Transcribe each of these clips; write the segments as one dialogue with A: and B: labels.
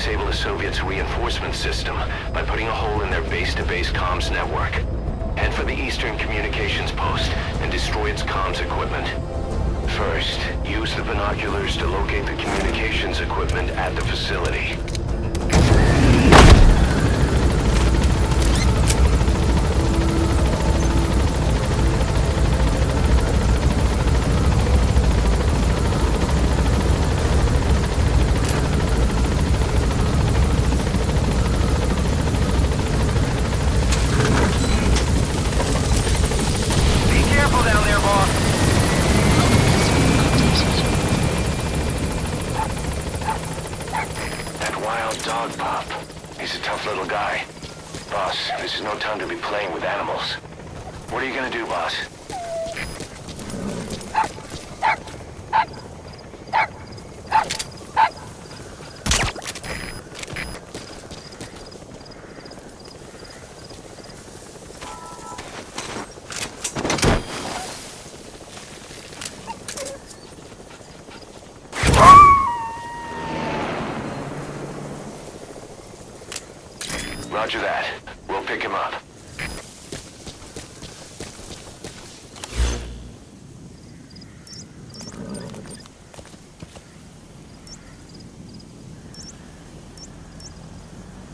A: disable the Soviets' reinforcement system by putting a hole in their base-to-base comms network. Head for the Eastern Communications Post and destroy its comms equipment. First, use the binoculars to locate the communications equipment at the facility. He's a tough little guy. Boss, this is no time to be playing with animals. What are you gonna do, boss? Roger that. We'll pick him up.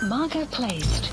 B: Marker placed.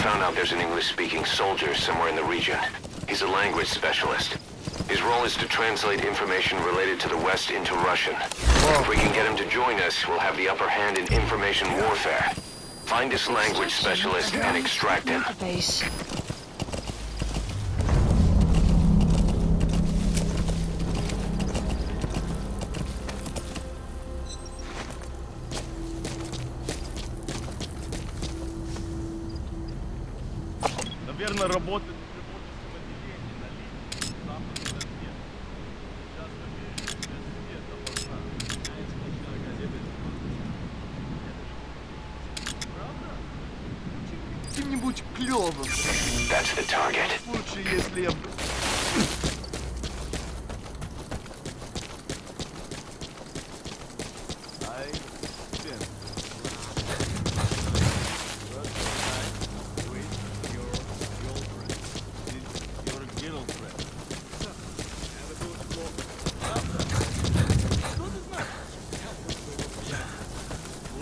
A: Found out there's an English-speaking soldier somewhere in the region. He's a language specialist. His role is to translate information related to the West into Russian. If we can get him to join us, we'll have the upper hand in information warfare. Find this language specialist and extract him.
C: Наверное, работает в приборческом отделении на линии западный разведки. Сейчас поверить без света пока. Знаете, ночная газета правда? Чем-нибудь клёвым.
A: That's the target.
C: Лучше, если я...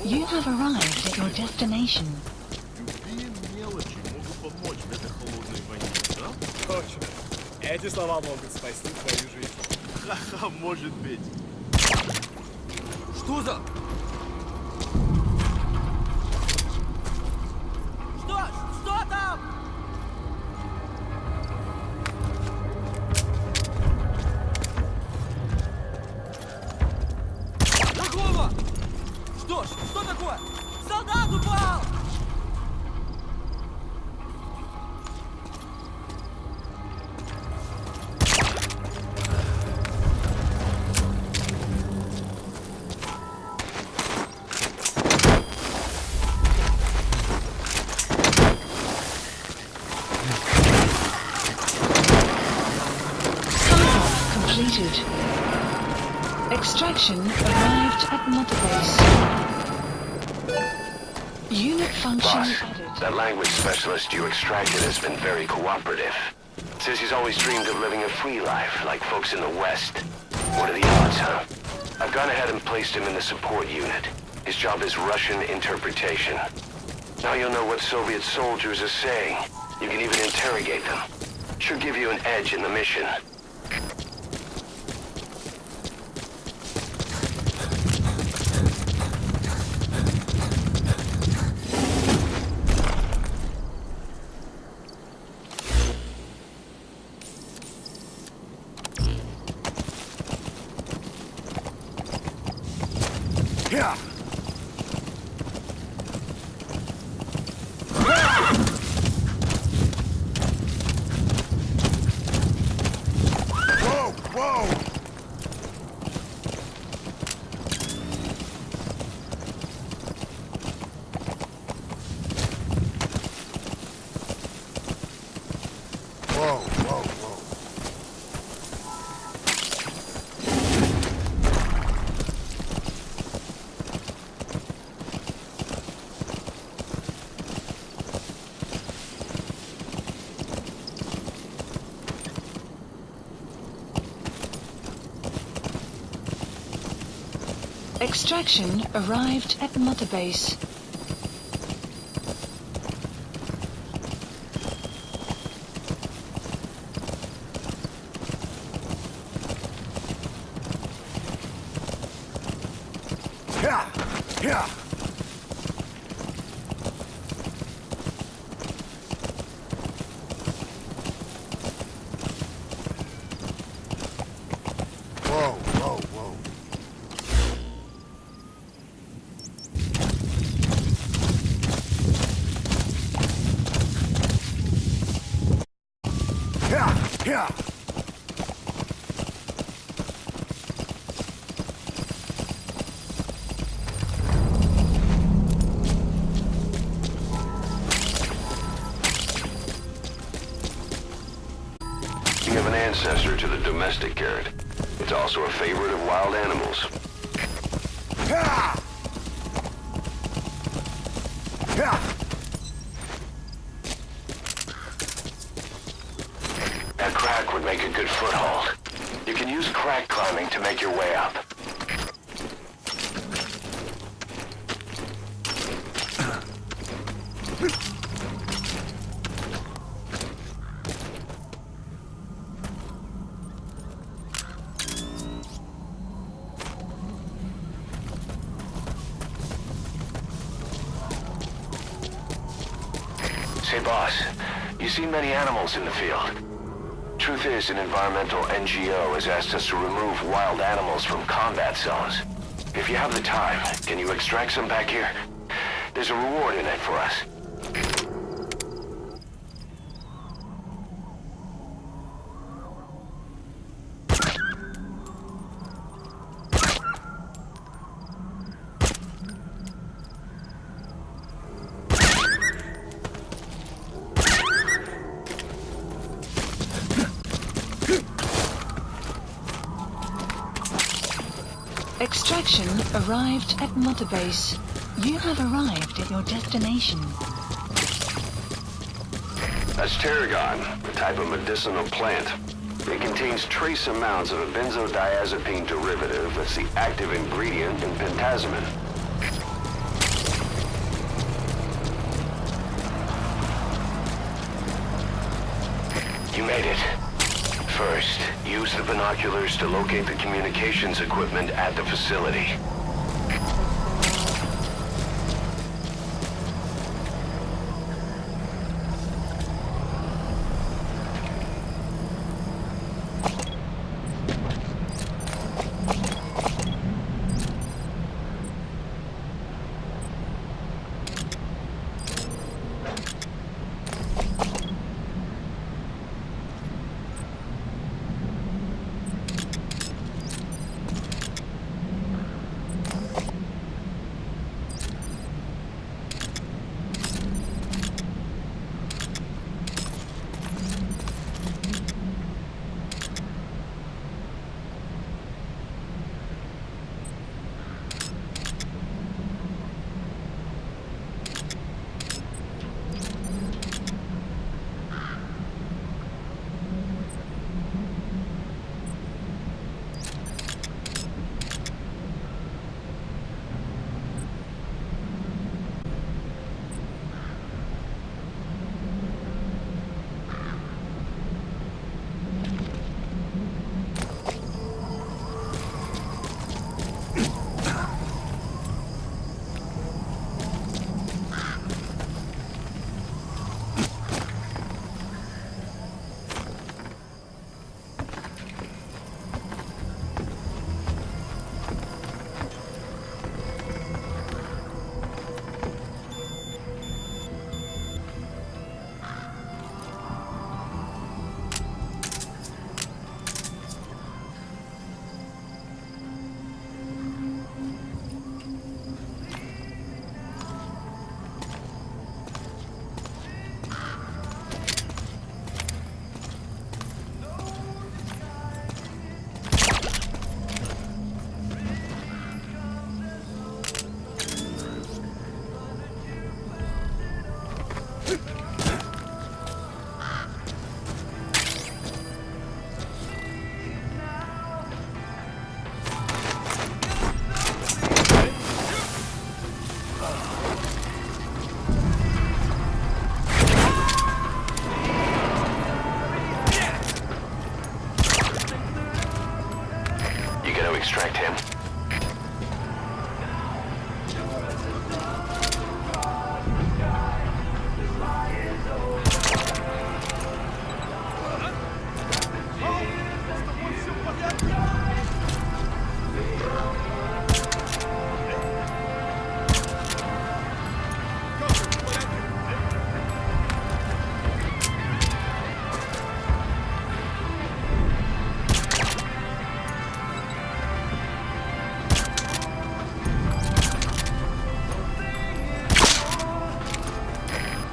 B: You have arrived at your destination.
C: Любые мелочи могут помочь в этой холодной войне, да?
D: Точно. Эти слова могут спасти твою жизнь.
C: Ха-ха, может быть.
D: Что за... Что там? Какого? Что такое? Солдат упал!
B: Completed. Extraction arrived at Mother Base. Unit function
A: Boss,
B: added.
A: that language specialist you extracted has been very cooperative. Says he's always dreamed of living a free life, like folks in the West. What are the odds, huh? I've gone ahead and placed him in the support unit. His job is Russian interpretation. Now you'll know what Soviet soldiers are saying. You can even interrogate them. Should give you an edge in the mission.
E: Yeah. Whoa, whoa. Whoa, whoa, whoa.
B: Extraction arrived at Mother Base.
E: Yeah, yeah. Whoa, whoa, whoa. Yeah, yeah.
A: You have an ancestor to the domestic carrot. It's also a favorite of wild animals.
E: Yeah. Yeah.
A: That crack would make a good foothold. You can use crack climbing to make your way up. Say, boss, you see many animals in the field. Truth is, an environmental NGO has asked us to remove wild animals from combat zones. If you have the time, can you extract some back here? There's a reward in it for us.
B: Extraction arrived at Mother Base. You have arrived at your destination.
A: That's tarragon, a type of medicinal plant. It contains trace amounts of a benzodiazepine derivative that's the active ingredient in pentazimine. You made it. First, use the binoculars to locate the communications equipment at the facility.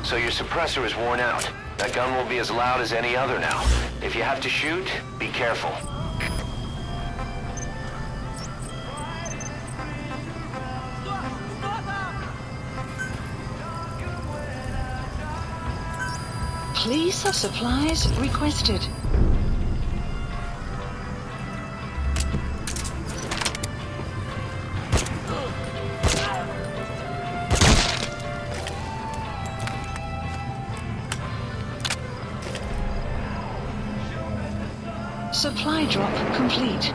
A: So your suppressor is worn out. That gun will be as loud as any other now. If you have to shoot, be careful.
B: Please have supplies requested. Supply drop complete.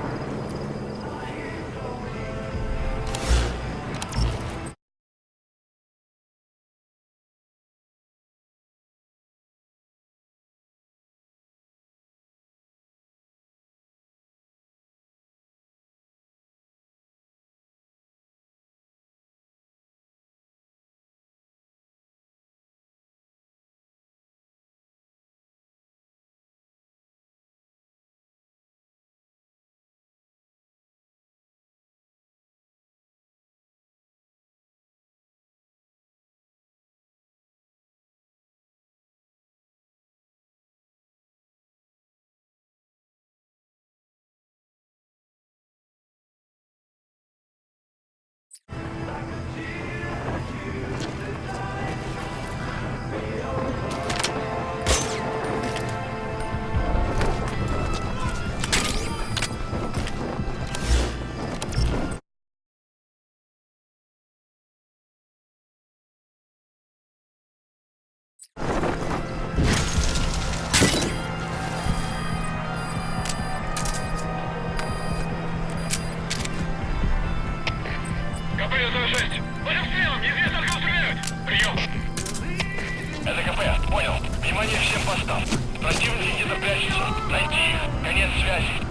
A: Это КП, понял. Внимание всем постам. Противники где-то прячутся. Найти их. Конец связи.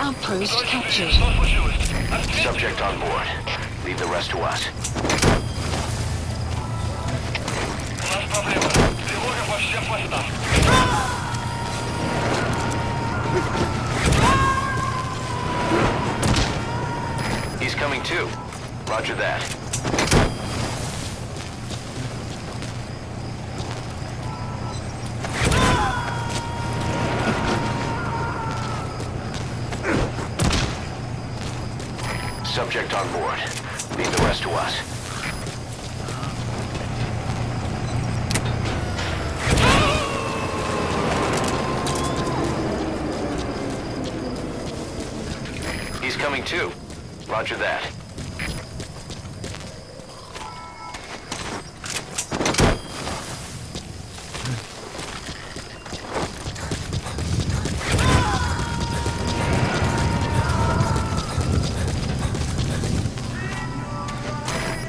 B: Outpost captured.
A: Subject on board. Leave the rest to us. У нас проблема. Тревога по всем постам. He's coming too. Roger that. Subject on board. Leave the rest to us. He's coming too. Roger that.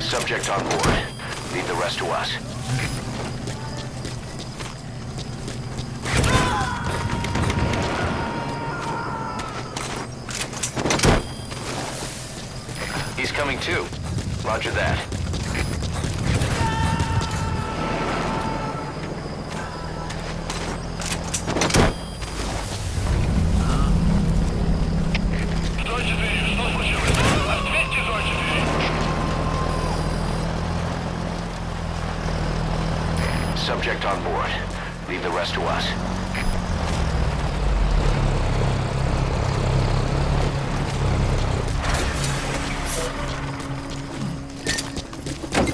A: Subject on board. Leave the rest to us. He's coming too. Roger that. subject on board. Leave the rest to us.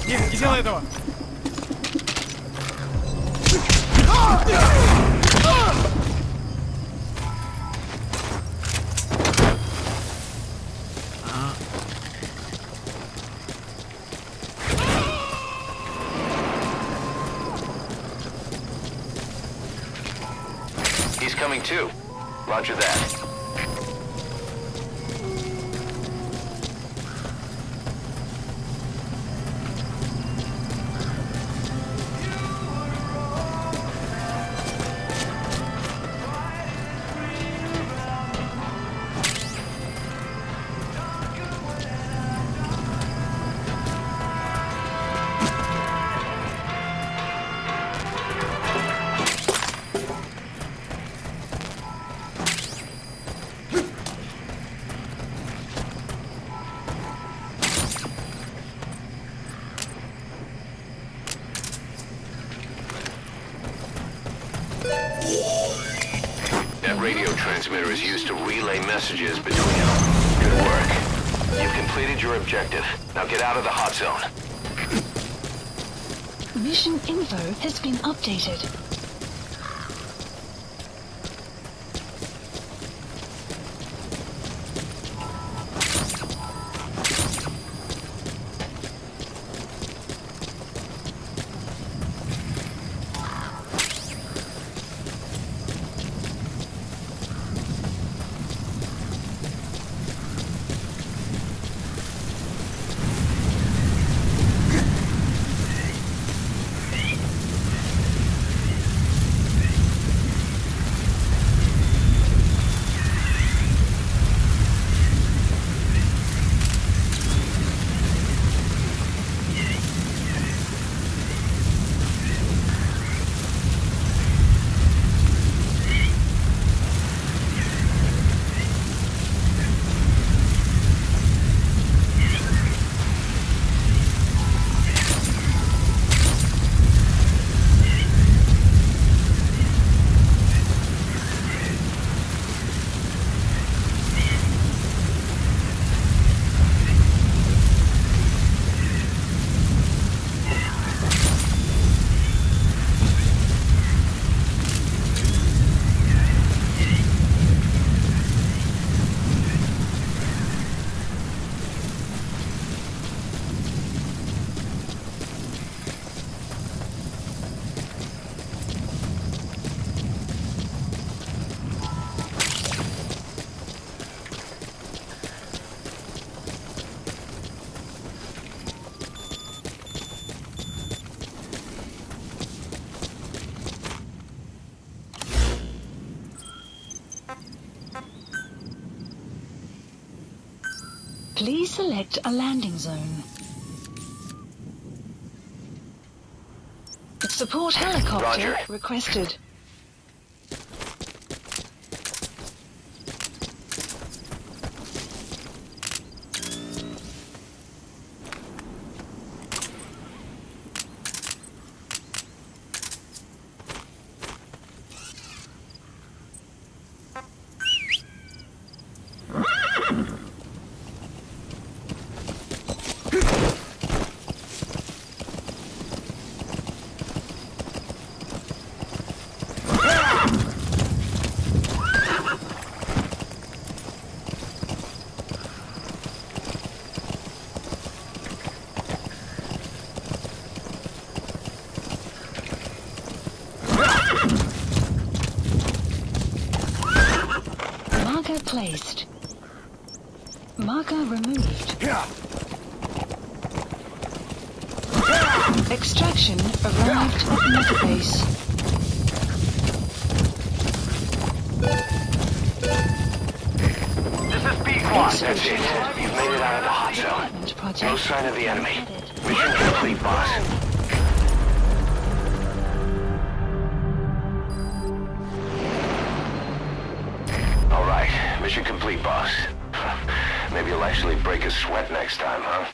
D: Нет, не делай этого!
A: He's coming too. Roger that. That radio transmitter is used to relay messages between them. Good work. You've completed your objective. Now get out of the hot zone.
B: Mission info has been updated. Please select a landing zone. Support helicopter
A: Roger.
B: requested. Marker placed. Marker removed. Extraction arrived at Metabase.
A: This is B-Quad. That's it. You've made it out of the hot zone. No sign of the enemy. Mission complete, boss. All right. Mission complete, boss. Maybe you'll actually break a sweat next time, huh?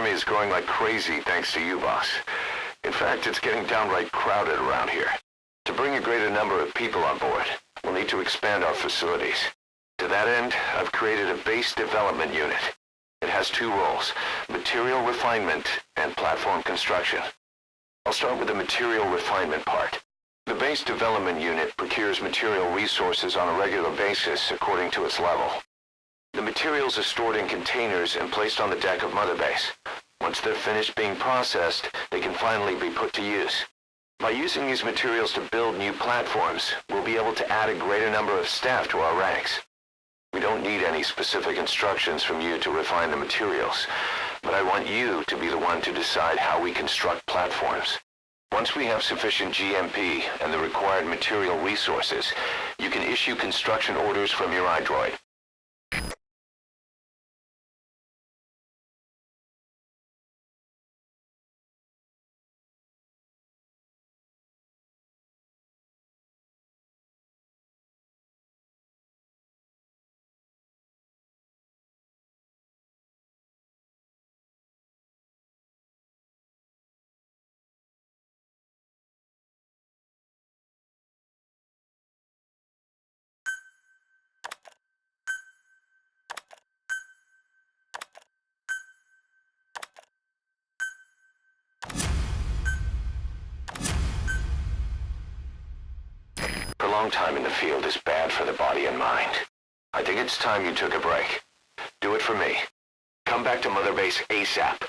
A: army is growing like crazy thanks to you, boss. In fact, it's getting downright crowded around here. To bring a greater number of people on board, we'll need to expand our facilities. To that end, I've created a base development unit. It has two roles, material refinement and platform construction. I'll start with the material refinement part. The base development unit procures material resources on a regular basis according to its level. The materials are stored in containers and placed on the deck of Mother Base. Once they're finished being processed, they can finally be put to use. By using these materials to build new platforms, we'll be able to add a greater number of staff to our ranks. We don't need any specific instructions from you to refine the materials, but I want you to be the one to decide how we construct platforms. Once we have sufficient GMP and the required material resources, you can issue construction orders from your iDroid. Prolonged time in the field is bad for the body and mind. I think it's time you took a break. Do it for me. Come back to Mother Base ASAP.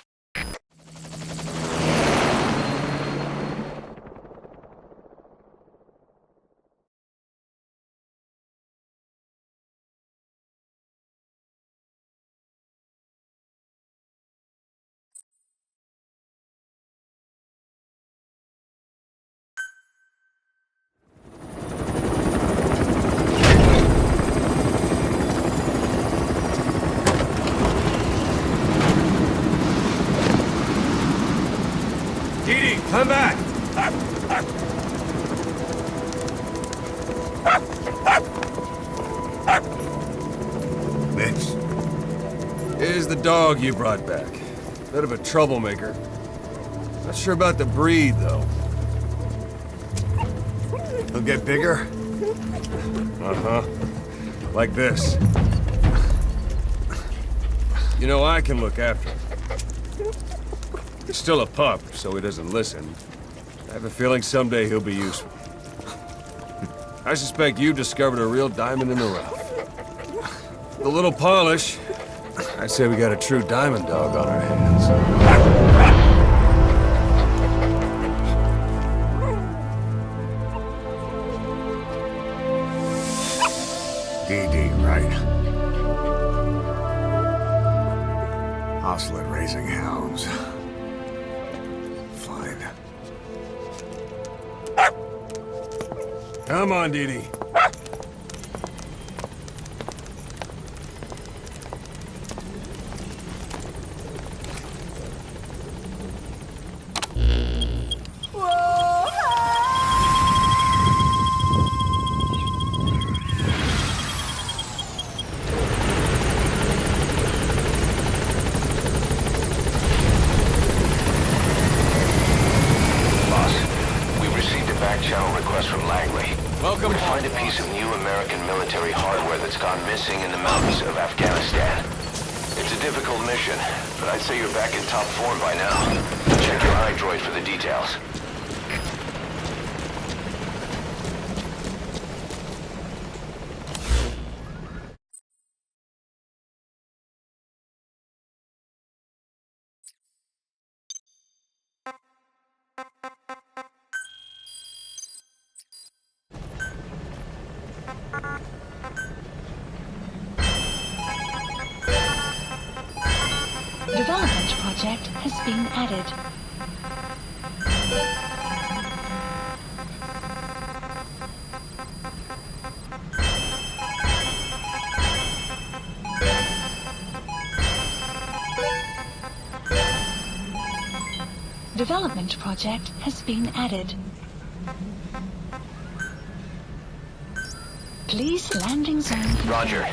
E: Come back! Mitch.
F: Here's the dog you brought back. Bit of a troublemaker. Not sure about the breed, though.
E: He'll get bigger?
F: Uh-huh. Like this. You know, I can look after him. He's still a pup, so he doesn't listen. I have a feeling someday he'll be useful. I suspect you discovered a real diamond in the rough. With a little polish, I'd say we got a true diamond dog on our hands.
E: DD, right? Hostile at raising hounds. Fine.
F: Come on, Dee Dee.
A: We find a piece of new American military hardware that's gone missing in the mountains of Afghanistan. It's a difficult mission, but I'd say you're back in top form by now. Check your iDroid for the details.
B: Development project has been added. Development project has been added. Please landing zone confirmed.
A: Roger.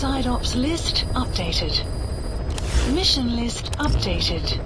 B: Side ops list updated. Mission list updated.